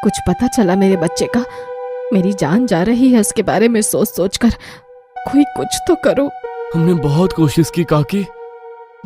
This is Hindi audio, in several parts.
कुछ पता चला मेरे बच्चे का? मेरी जान जा रही है उसके बारे में सोच सोच कर। कोई कुछ तो करो। हमने बहुत कोशिश की काकी,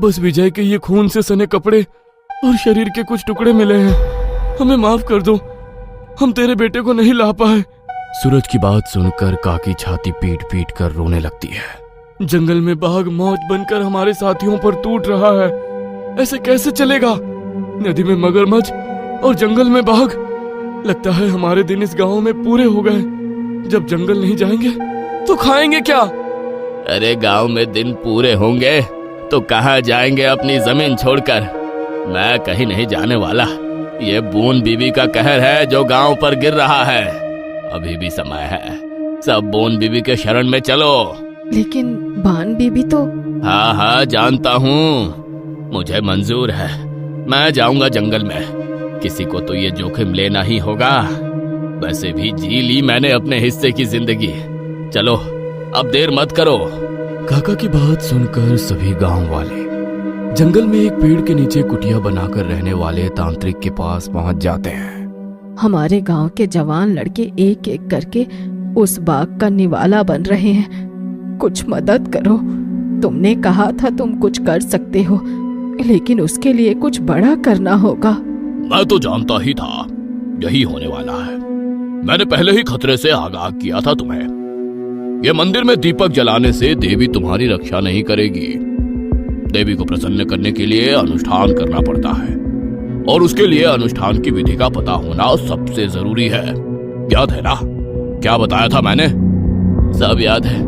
बस विजय के ये खून से सने कपड़े और शरीर के कुछ टुकड़े मिले हैं। हमें माफ कर दो, हम तेरे बेटे को नहीं ला पाए। सूरज की बात सुनकर काकी छाती पीट पीट कर रोने लगती है। जंगल में बाघ मौत बनकर हमारे साथियों पर टूट रहा है, ऐसे कैसे चलेगा? नदी में मगरमच्छ और जंगल में बाघ। लगता है हमारे दिन इस गांव में पूरे हो गए। जब जंगल नहीं जाएंगे तो खाएंगे क्या? अरे गांव में दिन पूरे होंगे तो कहाँ जाएंगे अपनी जमीन छोड़कर? मैं कहीं नहीं जाने वाला। ये बून बीबी का कहर है जो गांव पर गिर रहा है। अभी भी समय है, सब बून बीबी के शरण में चलो। लेकिन बान बीबी तो। हाँ हाँ जानता हूँ, मुझे मंजूर है। मैं जाऊंगा जंगल में, किसी को तो ये जोखिम लेना ही होगा। वैसे भी जी ली मैंने अपने हिस्से की जिंदगी। चलो अब देर मत करो। काका की बात सुनकर सभी गांव वाले जंगल में एक पेड़ के नीचे कुटिया बनाकर रहने वाले तांत्रिक के पास पहुंच जाते हैं। हमारे गांव के जवान लड़के एक एक करके उस बाघ का निवाला बन रहे हैं। कुछ मदद करो। तुमने कहा था तुम कुछ कर सकते हो, लेकिन उसके लिए कुछ बड़ा करना होगा। मैं तो जानता ही था यही होने वाला है। मैंने पहले ही खतरे से आगाह किया था तुम्हें। ये मंदिर में दीपक जलाने से देवी तुम्हारी रक्षा नहीं करेगी। देवी को प्रसन्न करने के लिए अनुष्ठान करना पड़ता है, और उसके लिए अनुष्ठान की विधि का पता होना सबसे जरूरी है। याद है ना क्या बताया था मैंने? सब याद है।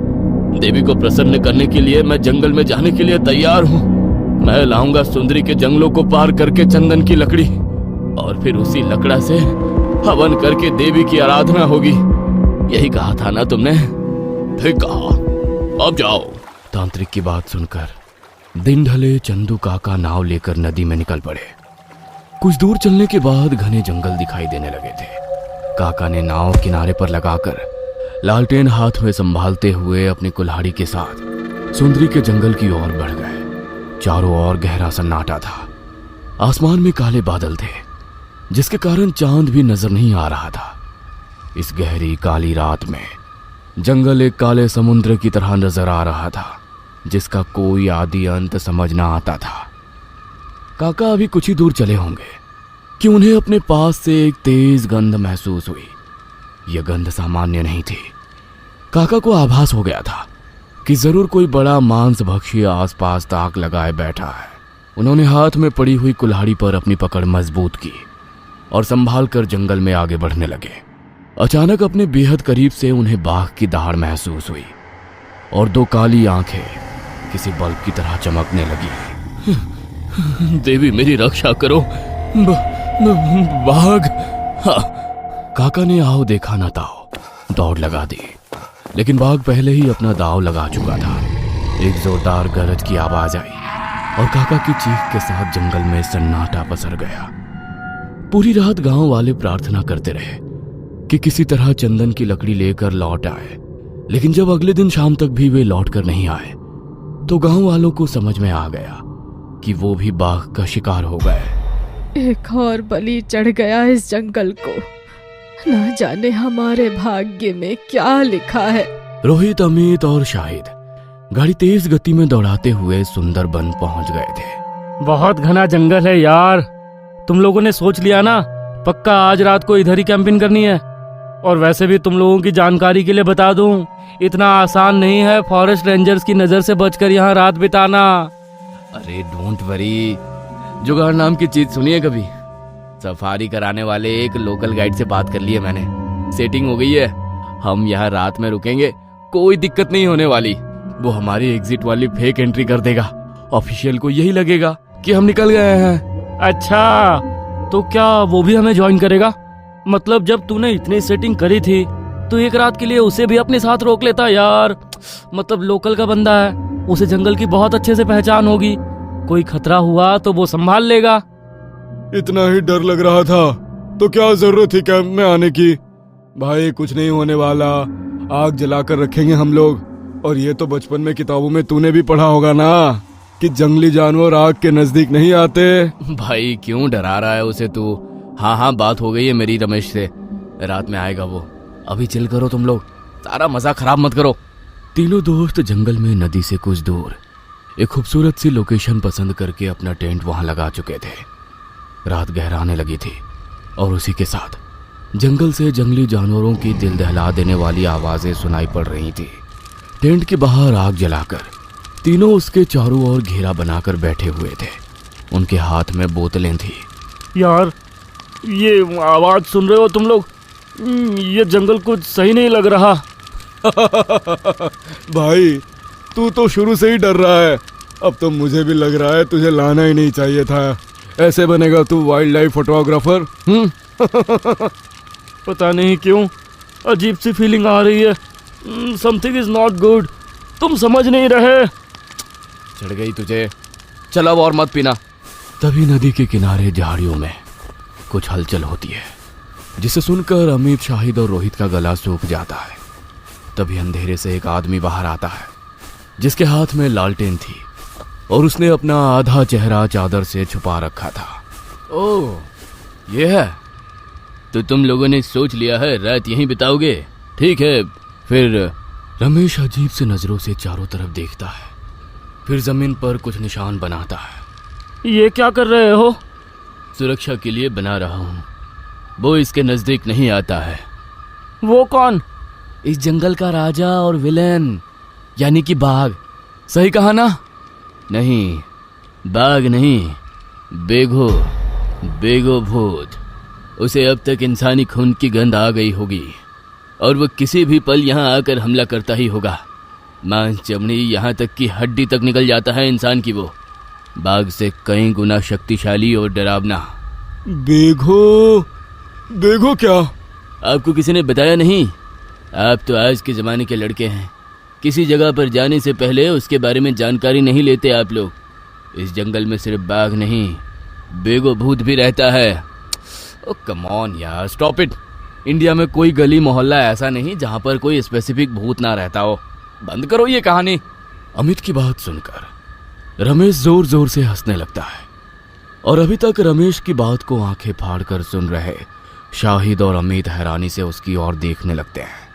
देवी को प्रसन्न करने के लिए मैं जंगल में जाने के लिए तैयार हूँ। मैं लाऊंगा सुंदरी के जंगलों को पार करके चंदन की लकड़ी, और फिर उसी लकड़ा से हवन करके देवी की आराधना होगी। यही कहा था ना तुमने? ठीक कहा, अब जाओ। तांत्रिक की बात सुनकर दिन ढले चंदू काका नाव लेकर नदी में निकल पड़े। कुछ दूर चलने के बाद घने जंगल दिखाई देने लगे थे। काका ने नाव किनारे पर लगाकर लालटेन हाथ में संभालते हुए अपनी कुल्हाड़ी के साथ सुंदरी के जंगल की ओर बढ़ गए। चारों ओर गहरा सन्नाटा था। आसमान में काले बादल थे, जिसके कारण चांद भी नजर नहीं आ रहा था। इस गहरी काली रात में जंगल एक काले समुद्र की तरह नजर आ रहा था, जिसका कोई आदि अंत समझ ना आता था। काका अभी कुछ ही दूर चले होंगे कि उन्हें अपने पास से एक तेज गंध महसूस हुई। यह गंध सामान्य नहीं थी। काका को आभास हो गया था कि जरूर कोई बड़ा मांस भक्षी आसपास ताक लगाए बैठा है। उन्होंने हाथ में पड़ी हुई कुल्हाड़ी पर अपनी पकड़ मजबूत की और संभाल कर जंगल में आगे बढ़ने लगे। अचानक अपने बेहद करीब से उन्हें बाघ की दहाड़ महसूस हुई और दो काली आंखें किसी बल्ब की तरह चमकने लगी। देवी मेरी रक्षा करो। बाघ! हाँ। काका ने आओ देखा न ताओ दौड़ लगा दी, लेकिन बाघ पहले ही अपना दाव लगा चुका था। एक जोरदार गरज की आवाज आई और काका की चीख के साथ जंगल में सन्नाटा पसर गया। पूरी रात गांव वाले प्रार्थना करते रहे कि किसी तरह चंदन की लकड़ी लेकर लौट आए, लेकिन जब अगले दिन शाम तक भी वे लौट कर नहीं आए तो गांव वालों को समझ में आ गया कि वो भी बाघ का शिकार हो गए। एक और बलि चढ़ गया इस जंगल को। ना जाने हमारे भाग्य में क्या लिखा है। रोहित, अमित और शाहिद गाड़ी तेज गति में दौड़ाते हुए सुंदरबन पहुंच गए थे। बहुत घना जंगल है यार। तुम लोगों ने सोच लिया ना पक्का आज रात को इधर ही कैंपिंग करनी है? और वैसे भी तुम लोगों की जानकारी के लिए बता दूं, इतना आसान नहीं है फॉरेस्ट रेंजर्स की नजर से बचकर यहाँ रात बिताना। अरे डोंट वरी, जुगाड़ नाम की चीज सुनी है कभी? सफारी कराने वाले एक लोकल गाइड से बात कर ली है मैंने, सेटिंग हो गई है। हम यहाँ रात में रुकेंगे, कोई दिक्कत नहीं होने वाली। वो हमारी एग्जिट वाली फेक एंट्री कर देगा। ऑफिशियल को यही लगेगा कि हम निकल गए हैं। अच्छा, तो क्या वो भी हमें ज्वाइन करेगा? मतलब जब तूने इतनी सेटिंग करी थी तो एक रात के लिए उसे भी अपने साथ रोक लेता यार। मतलब लोकल का बंदा है, उसे जंगल की बहुत अच्छे से पहचान होगी। कोई खतरा हुआ तो वो संभाल लेगा। इतना ही डर लग रहा था तो क्या जरूरत थी कैंप में आने की? भाई कुछ नहीं होने वाला, आग जलाकर रखेंगे हम लोग। और ये तो बचपन में किताबों में तूने भी पढ़ा होगा ना कि जंगली जानवर आग के नजदीक नहीं आते। भाई क्यों डरा रहा है उसे तू? हाँ हाँ, बात हो गई है मेरी रमेश से, रात में आएगा वो। अभी चिल करो तुम लोग, सारा मजा खराब मत करो। तीनों दोस्त जंगल में नदी से कुछ दूर एक खूबसूरत सी लोकेशन पसंद करके अपना टेंट वहां लगा चुके थे। रात गहराने लगी थी और उसी के साथ जंगल से जंगली जानवरों की दिल दहला देने वाली आवाजें सुनाई पड़ रही थी। टेंट के बाहर आग जलाकर तीनों उसके चारों ओर घेरा बनाकर बैठे हुए थे। उनके हाथ में बोतलें थी। यार ये आवाज सुन रहे हो तुम लोग? ये जंगल कुछ सही नहीं लग रहा। भाई तू तो शुरू से ही डर रहा है, अब तो मुझे भी लग रहा है तुझे लाना ही नहीं चाहिए था। ऐसे बनेगा तू वाइल्ड लाइफ फोटोग्राफर। पता नहीं क्यों अजीब सी फीलिंग आ रही है। Something is not good. तुम समझ नहीं रहे। चढ़ गई तुझे, चल अब और मत पीना। तभी नदी के किनारे झाड़ियों में कुछ हलचल होती है, जिसे सुनकर अमित, शाहिद और रोहित का गला सूख जाता है। तभी अंधेरे से एक आदमी बाहर आता है, जिसके हाथ में लालटेन थी और उसने अपना आधा चेहरा चादर से छुपा रखा था। ओह, ये है तो तुम लोगों ने सोच लिया है रात यहीं बिताओगे? ठीक है फिर। रमेश अजीब से नजरों से चारों तरफ देखता है, फिर जमीन पर कुछ निशान बनाता है। ये क्या कर रहे हो? सुरक्षा के लिए बना रहा हूँ, वो इसके नजदीक नहीं आता है। वो कौन? इस जंगल का राजा और विलेन, यानी कि बाघ। सही कहा ना? नहीं, बाघ नहीं, बेघो, बेगो भूत। उसे अब तक इंसानी खून की गंध आ गई होगी और वो किसी भी पल यहाँ आकर हमला करता ही होगा। मांस, चमड़ी, यहाँ तक कि हड्डी तक निकल जाता है इंसान की। वो बाघ से कई गुना शक्तिशाली और डरावना। बेघो? बेघो क्या? आपको किसी ने बताया नहीं? आप तो आज के ज़माने के लड़के हैं, किसी जगह पर जाने से पहले उसके बारे में जानकारी नहीं लेते आप लोग। इस जंगल में सिर्फ बाघ नहीं, बेगो भूत भी रहता है। ओ कम ऑन यार, स्टॉप इट। इंडिया में कोई गली मोहल्ला ऐसा नहीं जहां पर कोई स्पेसिफिक भूत ना रहता हो। बंद करो ये कहानी। अमित की बात सुनकर रमेश जोर जोर से हंसने लगता है और अभी तक रमेश की बात को आंखें फाड़कर सुन रहे शाहिद और अमित हैरानी से उसकी ओर देखने लगते हैं।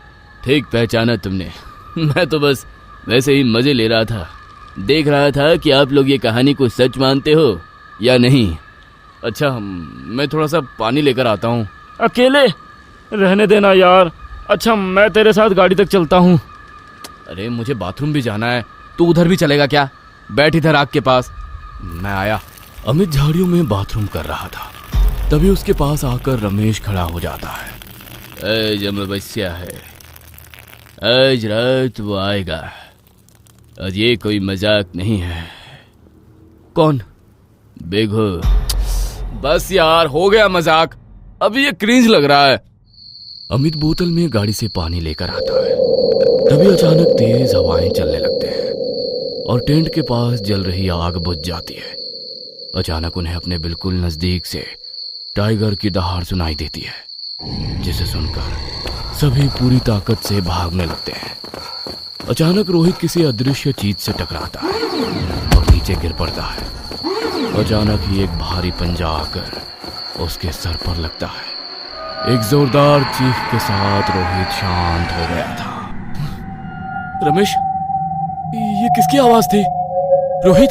ठीक पहचाना तुमने, मैं तो बस वैसे ही मजे ले रहा था, देख रहा था कि आप लोग ये कहानी को सच मानते हो या नहीं। अच्छा, मैं थोड़ा सा पानी लेकर आता हूँ। अकेले? रहने देना यार। अच्छा, मैं तेरे साथ गाड़ी तक चलता हूँ। अरे मुझे बाथरूम भी जाना है, तू उधर भी चलेगा क्या? बैठ इधर आग के पास, मैं आया। अमित झाड़ियों में बाथरूम कर रहा था, तभी उसके पास आकर रमेश खड़ा हो जाता है। आज अमावस्या है, आज रात वो आएगा, आज ये कोई मजाक नहीं है। कौन? बेघो। बस यार, हो गया मजाक, अभी ये क्रिंज लग रहा है। अमित बोतल में गाड़ी से पानी लेकर आता है, तभी अचानक तेज हवाएं चलने लगते हैं और टेंट के पास जल रही आग बुझ जाती है। अचानक उन्हें अपने बिल्कुल नजदीक से टाइगर की दहाड़ सुनाई देती है, जिसे सुनकर सभी पूरी ताकत से भागने लगते हैं। अचानक रोहित किसी अदृश्य चीज से टकराता है और नीचे गिर पड़ता है। अचानक ही एक भारी पंजा आकर उसके सर पर लगता है। एक जोरदार चीख के साथ रोहित शांत हो गया था। रमेश, ये किसकी आवाज थी? रोहित?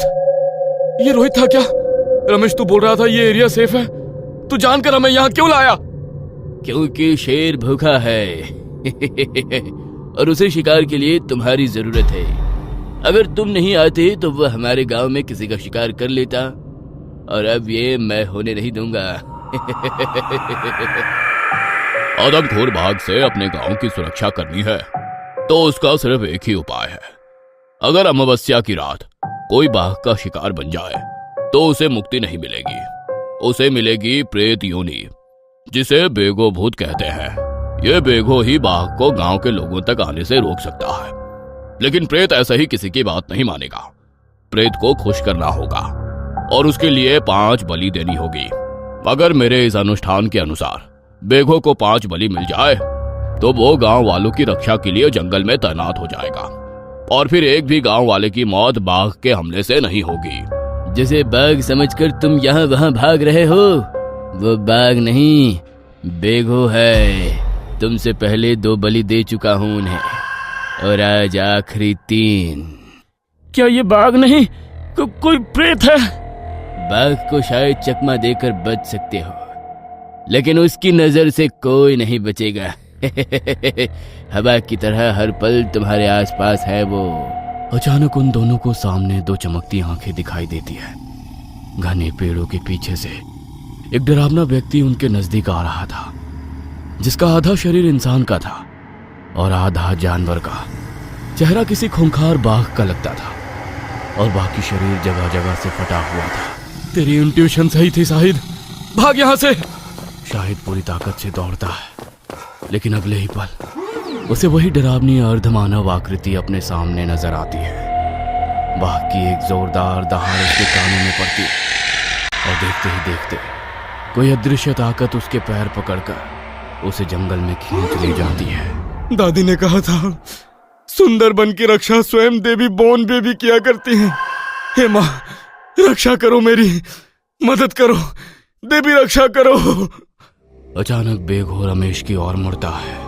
ये रोहित था क्या? रमेश, तू बोल रहा था ये एरिया सेफ है, तू जानकर हमें यहाँ क्यों लाया? क्योंकि शेर भूखा है और उसे शिकार के लिए तुम्हारी जरूरत है। अगर तुम नहीं आते तो वह हमारे गांव में किसी का शिकार कर लेता, और अब ये मैं होने नहीं दूंगा। आदमखोर बाघ से अपने गांव की सुरक्षा करनी है तो उसका सिर्फ एक ही उपाय है। अगर अमावस्या की रात कोई बाघ का शिकार बन जाए तो उसे मुक्ति नहीं मिलेगी, उसे मिलेगी प्रेत योनि, जिसे बेगो भूत कहते हैं। ये बेगो ही बाघ को गांव के लोगों तक आने से रोक सकता है, लेकिन प्रेत ऐसे ही किसी की बात नहीं मानेगा। प्रेत को खुश करना होगा और उसके लिए 5 बलि देनी होगी। अगर मेरे इस अनुष्ठान के अनुसार बेघो को 5 बलि मिल जाए तो वो गांव वालों की रक्षा के लिए जंगल में तैनात हो जाएगा और फिर एक भी गांव वाले की मौत बाघ के हमले से नहीं होगी। जिसे बाघ समझकर तुम यहाँ वहाँ भाग रहे हो, वो बाघ नहीं, बेघो है। तुमसे पहले 2 बलि दे चुका हूं उन्हें, और आज आखिरी 3। क्या ये बाघ नहीं, कोई प्रेत है? बाघ को शायद चकमा देकर बच सकते हो, लेकिन उसकी नजर से कोई नहीं बचेगा। हवा की तरह हर पल तुम्हारे आसपास है वो। अचानक उन दोनों को सामने 2 चमकती आंखें दिखाई देती है। घने पेड़ों के पीछे से एक डरावना व्यक्ति उनके नजदीक आ रहा था, जिसका आधा शरीर इंसान का था और आधा जानवर का। चेहरा किसी खूंखार बाघ का लगता था और बाकी शरीर जगह जगह से फटा हुआ था। तेरी इंट्यूशन सही थी शाहिद, भाग यहाँ से। शाहिद पूरी ताकत से दौड़ता है, लेकिन अगले ही पल उसे वही डरावनी अर्धमानव आकृति अपने सामने नजर आती है। बाघ की एक जोरदार दहाड़ उसके कानों में पड़ती और देखते ही देखते कोई अदृश्य ताकत उसके पैर पकड़कर उसे जंगल में खींच ले जाती है। दादी ने कहा था, सुंदर बन की रक्षा स्वयं देवी बोन बेबी किया करती हैं। हे माँ, रक्षा करो, मेरी मदद करो, देवी रक्षा करो। अचानक बेघोर रमेश की ओर मुड़ता है।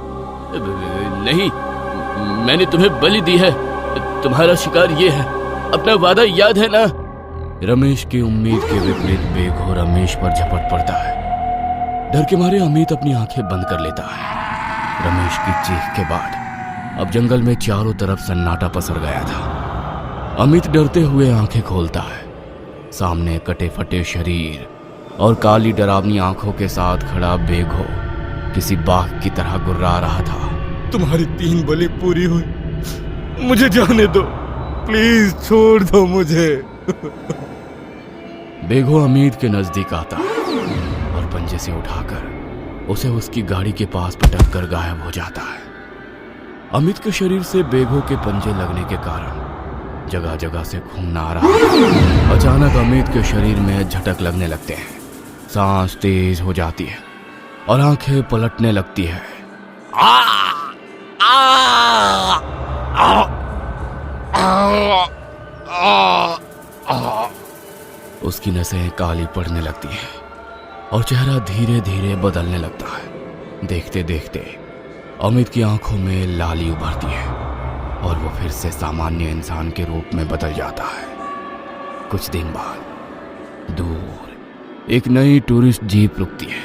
नहीं, मैंने तुम्हें बलि दी है, तुम्हारा शिकार ये है, अपना वादा याद है ना? रमेश की उम्मीद के विपरीत बेघोर रमेश पर झपट पड़ता है। डर के मारे अमित अपनी आंखें बंद कर लेता है। रमेश की चीख के बाद अब जंगल में चारों तरफ सन्नाटा पसर गया था। अमित डरते हुए आंखें खोलता है। सामने कटे फटे शरीर और काली डरावनी आंखों के साथ खड़ा बेघो किसी बाघ की तरह गुर्रा रहा था। तुम्हारी 3 बलि पूरी हुई, मुझे जाने दो, प्लीज छोड़ दो मुझे। बेघो अमित के नजदीक आता है और पंजे से उठाकर उसे उसकी गाड़ी के पास पटक कर गायब हो जाता है। अमित के शरीर से बेघो के पंजे लगने के कारण जगह जगह से खून आ रहा है। अचानक अमित के शरीर में झटक लगने लगते हैं, सांस तेज हो जाती है और आंखें पलटने लगती है। उसकी नसें काली पड़ने लगती हैं और चेहरा धीरे धीरे बदलने लगता है। देखते देखते अमित की आंखों में लाली उभरती है और वो फिर से सामान्य इंसान के रूप में बदल जाता है। कुछ दिन बाद दूर एक नई टूरिस्ट जीप रुकती है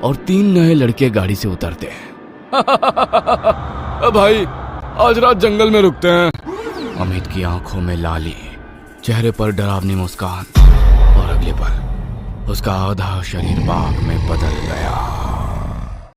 और 3 नए लड़के गाड़ी से उतरते हैं। भाई, आज रात जंगल में रुकते हैं। अमित की आंखों में लाली, चेहरे पर डरावनी मुस्कान और अगले पल उसका आधा शरीर बाघ में बदल गया।